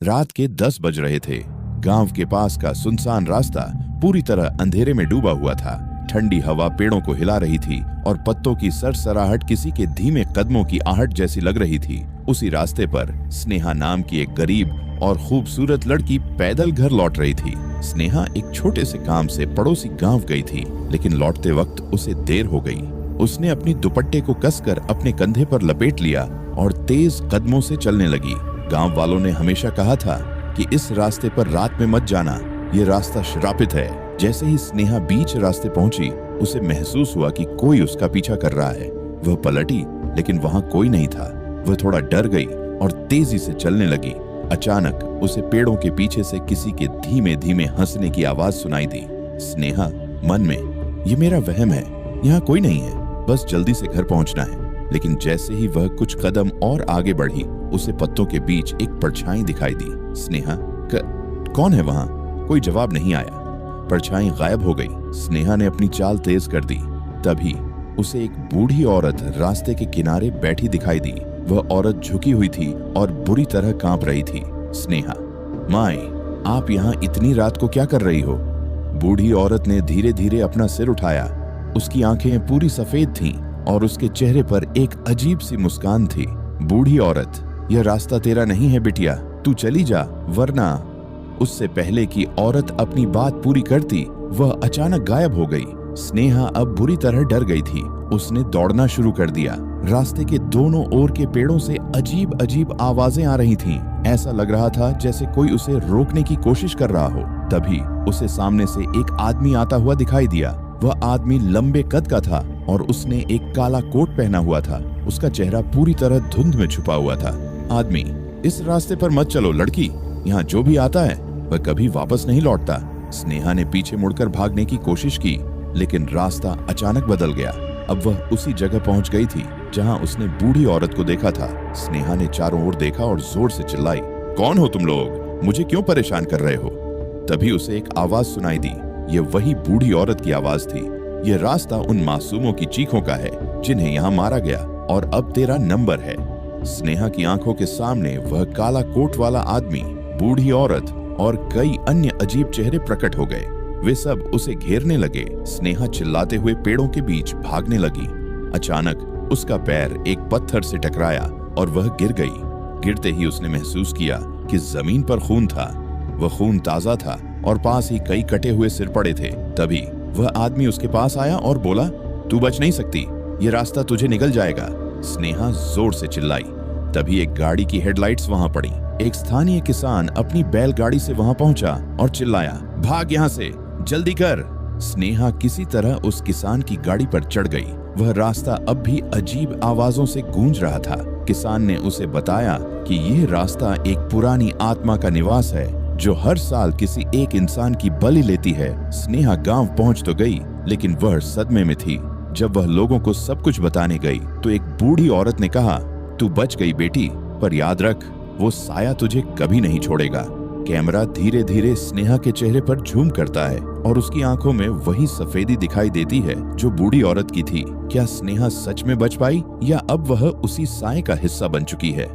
रात के 10 बज रहे थे। गांव के पास का सुनसान रास्ता पूरी तरह अंधेरे में डूबा हुआ था। ठंडी हवा पेड़ों को हिला रही थी और पत्तों की सरसराहट किसी के धीमे कदमों की आहट जैसी लग रही थी। उसी रास्ते पर स्नेहा नाम की एक गरीब और खूबसूरत लड़की पैदल घर लौट रही थी। स्नेहा एक छोटे से काम से पड़ोसी गांव गई थी, लेकिन लौटते वक्त उसे देर हो गई। उसने अपनी दुपट्टे को कसकर अपने कंधे पर लपेट लिया और तेज कदमों से चलने लगी। गांव वालों ने हमेशा कहा था कि इस रास्ते पर रात में मत जाना, ये रास्ता श्रापित है। जैसे ही स्नेहा बीच रास्ते पहुंची, उसे महसूस हुआ कि कोई उसका पीछा कर रहा है। वह पलटी, लेकिन वहां कोई नहीं था। वह थोड़ा डर गई और तेजी से चलने लगी। अचानक उसे पेड़ों के पीछे से किसी के धीमे धीमे हंसने की आवाज सुनाई दी। स्नेहा मन में, ये मेरा वहम है, यहाँ कोई नहीं है, बस जल्दी से घर पहुंचना है। लेकिन जैसे ही वह कुछ कदम और आगे बढ़ी, उसे पत्तों के बीच एक परछाई दिखाई दी। स्नेहा, कौन है वहां? कोई जवाब नहीं आया। परछाई गायब हो गई। स्नेहा ने अपनी चाल तेज कर दी। तभी उसे एक बूढ़ी औरत रास्ते के किनारे बैठी दिखाई दी। वह औरत झुकी हुई थी और बुरी तरह कांप रही थी। स्नेहा, माई, आप यहाँ इतनी रात को क्या कर रही हो? बूढ़ी औरत ने धीरे धीरे अपना सिर उठाया। उसकी आंखें पूरी सफेद थीं और उसके चेहरे पर एक अजीब सी मुस्कान थी। बूढ़ी औरत, यह रास्ता तेरा नहीं है बिटिया, तू चली जा, वरना। उससे पहले कि औरत अपनी बात पूरी करती, वह अचानक गायब हो गई। स्नेहा अब बुरी तरह डर गई थी। उसने दौड़ना शुरू कर दिया। रास्ते के दोनों ओर के पेड़ों से अजीब अजीब आवाजें आ रही थीं। ऐसा लग रहा था जैसे कोई उसे रोकने की कोशिश कर रहा हो। तभी उसे सामने से एक आदमी आता हुआ दिखाई दिया। वह आदमी लंबे कद का था और उसने एक काला कोट पहना हुआ था। उसका चेहरा पूरी तरह धुंध में छुपा हुआ था। आदमी, इस रास्ते पर मत चलो लड़की, यहाँ जो भी आता है वह कभी वापस नहीं लौटता। स्नेहा ने पीछे मुड़कर भागने की कोशिश की, लेकिन रास्ता अचानक बदल गया। अब वह उसी जगह पहुंच गई थी जहां उसने बूढ़ी औरत को देखा था। स्नेहा ने चारों ओर देखा और जोर से चिल्लाई, कौन हो तुम लोग? मुझे क्यों परेशान कर रहे हो? तभी उसे एक आवाज सुनाई दी। ये वही बूढ़ी औरत की आवाज थी। ये रास्ता उन मासूमों की चीखों का है जिन्हें यहाँ मारा गया, और अब तेरा नंबर है। स्नेहा की आंखों के सामने वह काला कोट वाला आदमी, बूढ़ी औरत और कई अन्य अजीब चेहरे प्रकट हो गए। वे सब उसे घेरने लगे। स्नेहा चिल्लाते हुए पेड़ों के बीच भागने लगी। अचानक उसका पैर एक पत्थर से टकराया और वह गिर गई। गिरते ही उसने महसूस किया कि जमीन पर खून था। वह खून ताजा था और पास ही कई कटे हुए सिर पड़े थे। तभी वह आदमी उसके पास आया और बोला, तू बच नहीं सकती, ये रास्ता तुझे निगल जाएगा। स्नेहा जोर से चिल्लाई। तभी एक गाड़ी की हेडलाइट्स वहां पड़ी। एक स्थानीय किसान अपनी बैलगाड़ी से वहां पहुंचा और चिल्लाया, भाग यहाँ से, जल्दी कर। स्नेहा किसी तरह उस किसान की गाड़ी पर चढ़ गई। वह रास्ता अब भी अजीब आवाजों से गूंज रहा था। किसान ने उसे बताया कि यह रास्ता एक पुरानी आत्मा का निवास है जो हर साल किसी एक इंसान की बलि लेती है। स्नेहा गांव पहुंच तो गई, लेकिन वह सदमे में थी। जब वह लोगों को सब कुछ बताने गई तो एक बूढ़ी औरत ने कहा, तू बच गई बेटी, पर याद रख, वो साया तुझे कभी नहीं छोड़ेगा। कैमरा धीरे धीरे स्नेहा के चेहरे पर झूम करता है और उसकी आंखों में वही सफेदी दिखाई देती है जो बूढ़ी औरत की थी। क्या स्नेहा सच में बच पाई या अब वह उसी साए का हिस्सा बन चुकी है?